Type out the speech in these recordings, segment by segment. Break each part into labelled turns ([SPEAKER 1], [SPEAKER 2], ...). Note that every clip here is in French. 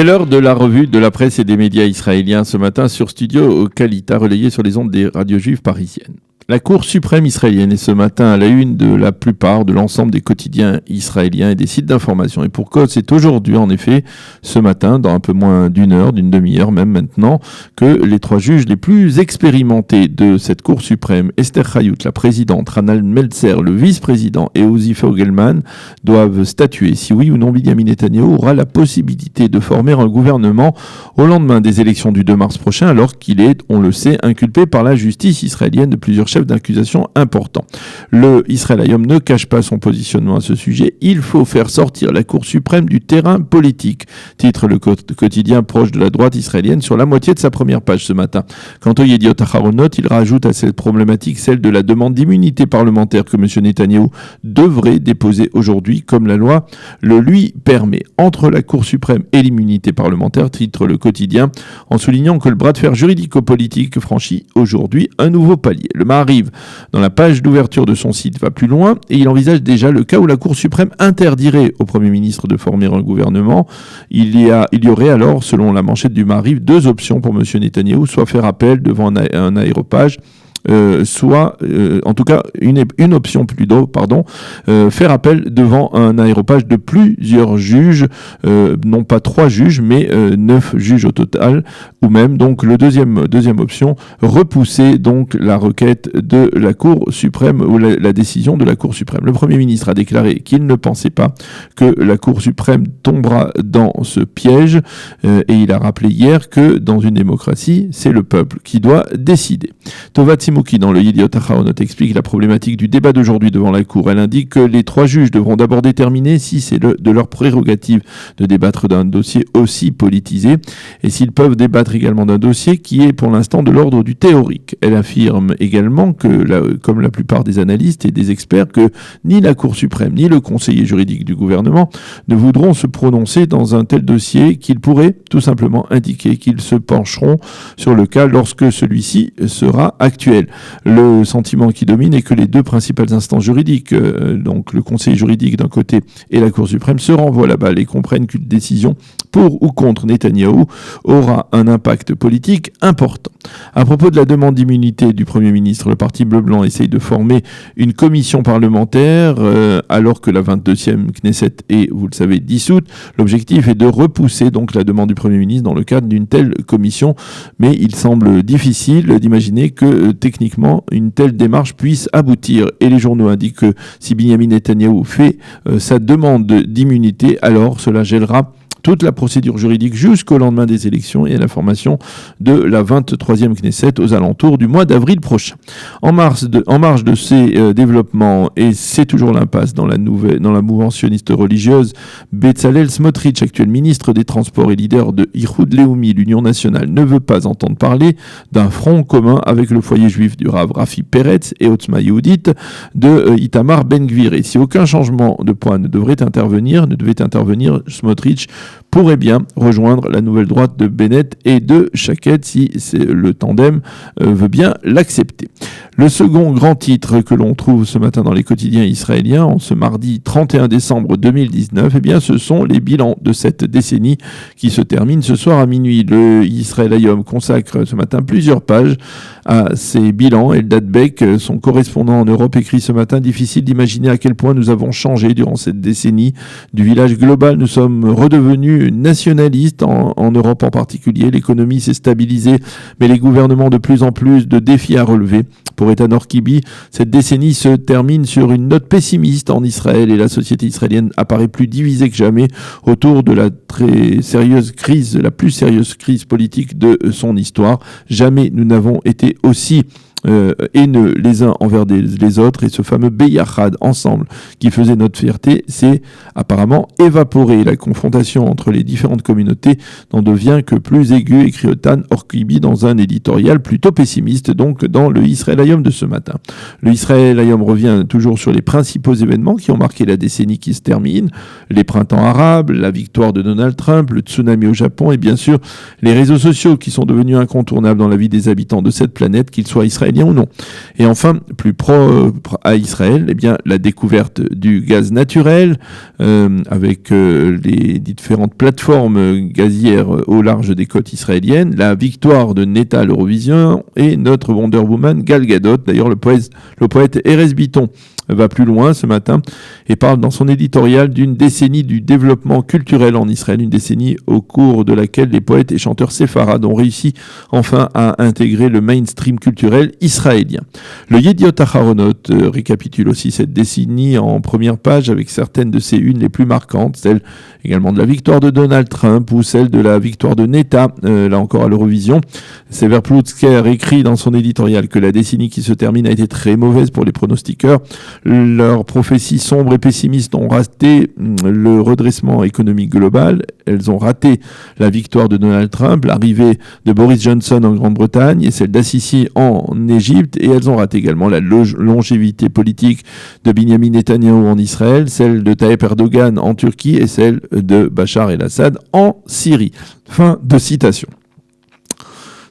[SPEAKER 1] C'est l'heure de la revue de la presse et des médias israéliens ce matin sur Studio Kalita, relayé sur les ondes des radios juives parisiennes. La Cour suprême israélienne est ce matin à la une de la plupart de l'ensemble des quotidiens israéliens et des sites d'information. Et pour cause, c'est aujourd'hui, en effet, ce matin, dans un peu moins d'une heure, d'une demi-heure même maintenant, que les trois juges les plus expérimentés de cette Cour suprême, Esther Chayout, la présidente, Hanal Meltzer, le vice-président, et Uzi Fogelman, doivent statuer si oui ou non Binyamin Netanyahou aura la possibilité de former un gouvernement au lendemain des élections du 2 mars prochain, alors qu'il est, on le sait, inculpé par la justice israélienne de plusieurs chefs d'accusation importants. Le Israël Hayom ne cache pas son positionnement à ce sujet. Il faut faire sortir la Cour suprême du terrain politique, titre le quotidien proche de la droite israélienne sur la moitié de sa première page ce matin. Quant au Yediot Aharonot, il rajoute à cette problématique celle de la demande d'immunité parlementaire que M. Netanyahou devrait déposer aujourd'hui, comme la loi le lui permet. Entre la Cour suprême et l'immunité parlementaire, titre le quotidien, en soulignant que le bras de fer juridico-politique franchit aujourd'hui un nouveau palier. Le Maariv, dans la page d'ouverture de son site, va plus loin et il envisage déjà le cas où la Cour suprême interdirait au Premier ministre de former un gouvernement. Il y aurait alors, selon la manchette du Maariv, deux options pour M. Netanyahou, soit faire appel devant un aéropage, soit, en tout cas, une option plutôt, faire appel devant un aéropage de plusieurs juges, non pas 3 juges, mais 9 juges au total, ou même, donc, deuxième option, repousser, donc, la requête de la Cour suprême, ou la décision de la Cour suprême. Le Premier ministre a déclaré qu'il ne pensait pas que la Cour suprême tombera dans ce piège, et il a rappelé hier que, dans une démocratie, c'est le peuple qui doit décider. Tovat Mouki, dans le Yediot Aharonot, explique la problématique du débat d'aujourd'hui devant la Cour. Elle indique que les 3 juges devront d'abord déterminer si c'est de leur prérogative de débattre d'un dossier aussi politisé et s'ils peuvent débattre également d'un dossier qui est pour l'instant de l'ordre du théorique. Elle affirme également que, comme la plupart des analystes et des experts, que ni la Cour suprême ni le conseiller juridique du gouvernement ne voudront se prononcer dans un tel dossier, qu'ils pourraient tout simplement indiquer qu'ils se pencheront sur le cas lorsque celui-ci sera actuel. Le sentiment qui domine est que les deux principales instances juridiques, donc le Conseil juridique d'un côté et la Cour suprême, se renvoient la balle et comprennent qu'une décision pour ou contre Netanyahou aura un impact politique important. À propos de la demande d'immunité du Premier ministre, le Parti bleu-blanc essaye de former une commission parlementaire alors que la 22e Knesset est, vous le savez, dissoute. L'objectif est de repousser donc la demande du Premier ministre dans le cadre d'une telle commission, mais il semble difficile d'imaginer que techniquement, une telle démarche puisse aboutir. Et les journaux indiquent que si Binyamin Netanyahou fait sa demande d'immunité, alors cela gèlera toute la procédure juridique jusqu'au lendemain des élections et à la formation de la 23e Knesset aux alentours du mois d'avril prochain. En marge de ces développements, et c'est toujours l'impasse dans la mouvance sioniste religieuse, Bezalel Smotrich, actuel ministre des Transports et leader de Ichud Leumi, l'Union nationale, ne veut pas entendre parler d'un front commun avec le foyer juif du Rav Rafi Peretz et Otzma Yehudit de Itamar Ben-Gvir. Et si aucun changement de point ne devait intervenir, Smotrich pourrait bien rejoindre la nouvelle droite de Bennett et de Shaked si le tandem veut bien l'accepter. Le second grand titre que l'on trouve ce matin dans les quotidiens israéliens, en ce mardi 31 décembre 2019, eh bien, ce sont les bilans de cette décennie qui se termine ce soir à minuit. Le Israël Hayom consacre ce matin plusieurs pages à ces bilans. Eldad Beck, son correspondant en Europe, écrit ce matin: difficile d'imaginer à quel point nous avons changé durant cette décennie. Du village global, nous sommes redevenus nationalistes, en Europe en particulier. L'économie s'est stabilisée, mais les gouvernements de plus en plus de défis à relever. Pour Etan Orkibi, cette décennie se termine sur une note pessimiste en Israël et la société israélienne apparaît plus divisée que jamais autour de la plus sérieuse crise politique de son histoire. Jamais nous n'avons été aussi haineux les uns envers les autres, et ce fameux Beyachad, ensemble, qui faisait notre fierté, s'est apparemment évaporé. La confrontation entre les différentes communautés n'en devient que plus aiguë, écrit Etan Orkibi dans un éditorial plutôt pessimiste, donc dans le Israël Hayom de ce matin. Le Israël Hayom revient toujours sur les principaux événements qui ont marqué la décennie qui se termine: les printemps arabes, la victoire de Donald Trump, le tsunami au Japon et bien sûr les réseaux sociaux qui sont devenus incontournables dans la vie des habitants de cette planète, qu'ils soient israéliens israélien ou non. Et enfin, plus propre à Israël, eh bien, la découverte du gaz naturel, avec les différentes plateformes gazières au large des côtes israéliennes, la victoire de Neta à l'Eurovision et notre Wonder Woman Gal Gadot. D'ailleurs, le poète Erez Biton va plus loin ce matin et parle dans son éditorial d'une décennie du développement culturel en Israël, une décennie au cours de laquelle les poètes et chanteurs séfarades ont réussi enfin à intégrer le mainstream culturel israélien. Le Yediot Aharonot récapitule aussi cette décennie en première page avec certaines de ses unes les plus marquantes, celle également de la victoire de Donald Trump ou celle de la victoire de Neta, là encore à l'Eurovision. Sever Ploutsker écrit dans son éditorial que la décennie qui se termine a été très mauvaise pour les pronostiqueurs. Leurs prophéties sombres et pessimistes ont raté le redressement économique global. Elles ont raté la victoire de Donald Trump, l'arrivée de Boris Johnson en Grande-Bretagne et celle d'Assisi en Égypte. Et elles ont raté également la longévité politique de Benyamin Netanyahou en Israël, celle de Tayyip Erdogan en Turquie et celle de Bachar el-Assad en Syrie. Fin de citation.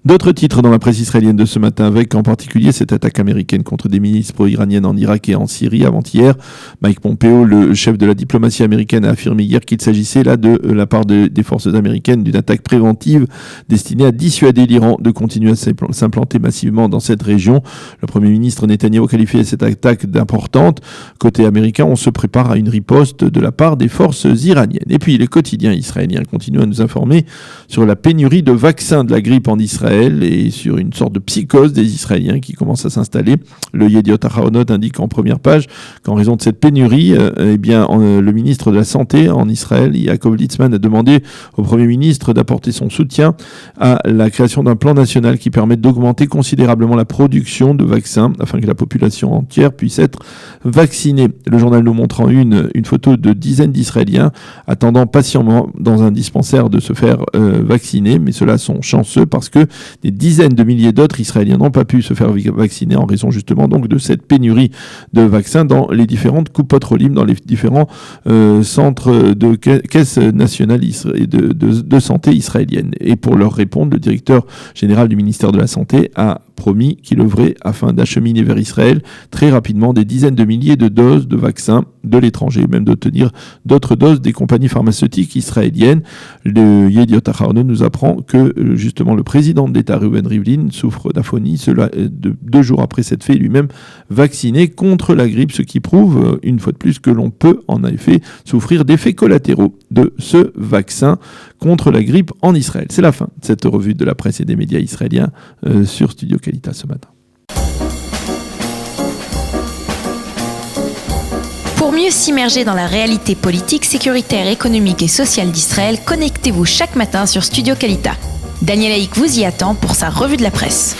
[SPEAKER 1] D'autres titres dans la presse israélienne de ce matin, avec en particulier cette attaque américaine contre des milices pro-iraniennes en Irak et en Syrie avant-hier. Mike Pompeo, le chef de la diplomatie américaine, a affirmé hier qu'il s'agissait là de la part des forces américaines d'une attaque préventive destinée à dissuader l'Iran de continuer à s'implanter massivement dans cette région. Le Premier ministre Netanyahou qualifiait cette attaque d'importante. Côté américain, on se prépare à une riposte de la part des forces iraniennes. Et puis, les quotidiens israéliens continuent à nous informer sur la pénurie de vaccins de la grippe en Israël et sur une sorte de psychose des Israéliens qui commence à s'installer. Le Yediot Aharonot indique en première page qu'en raison de cette pénurie, le ministre de la Santé en Israël, Yaakov Litzman, a demandé au Premier ministre d'apporter son soutien à la création d'un plan national qui permette d'augmenter considérablement la production de vaccins afin que la population entière puisse être vaccinée. Le journal nous montre en une photo de dizaines d'Israéliens attendant patiemment dans un dispensaire de se faire vacciner, mais ceux-là sont chanceux parce que des dizaines de milliers d'autres Israéliens n'ont pas pu se faire vacciner en raison justement donc de cette pénurie de vaccins dans les différentes coupot cholim, dans les différents centres de caisse nationale de santé israélienne. Et pour leur répondre, le directeur général du ministère de la Santé a promis qu'il œuvrait afin d'acheminer vers Israël très rapidement des dizaines de milliers de doses de vaccins de l'étranger, même d'obtenir d'autres doses des compagnies pharmaceutiques israéliennes. Le Yediot Aharonot nous apprend que justement le président d'État Reuven Rivlin souffre d'aphonie, cela 2 jours après s'être fait lui-même vacciner contre la grippe, ce qui prouve une fois de plus que l'on peut en effet souffrir d'effets collatéraux de ce vaccin contre la grippe en Israël. C'est la fin de cette revue de la presse et des médias israéliens sur Studio Kalita ce matin.
[SPEAKER 2] Pour mieux s'immerger dans la réalité politique, sécuritaire, économique et sociale d'Israël, connectez-vous chaque matin sur Studio Kalita. Daniel Haïk vous y attend pour sa revue de la presse.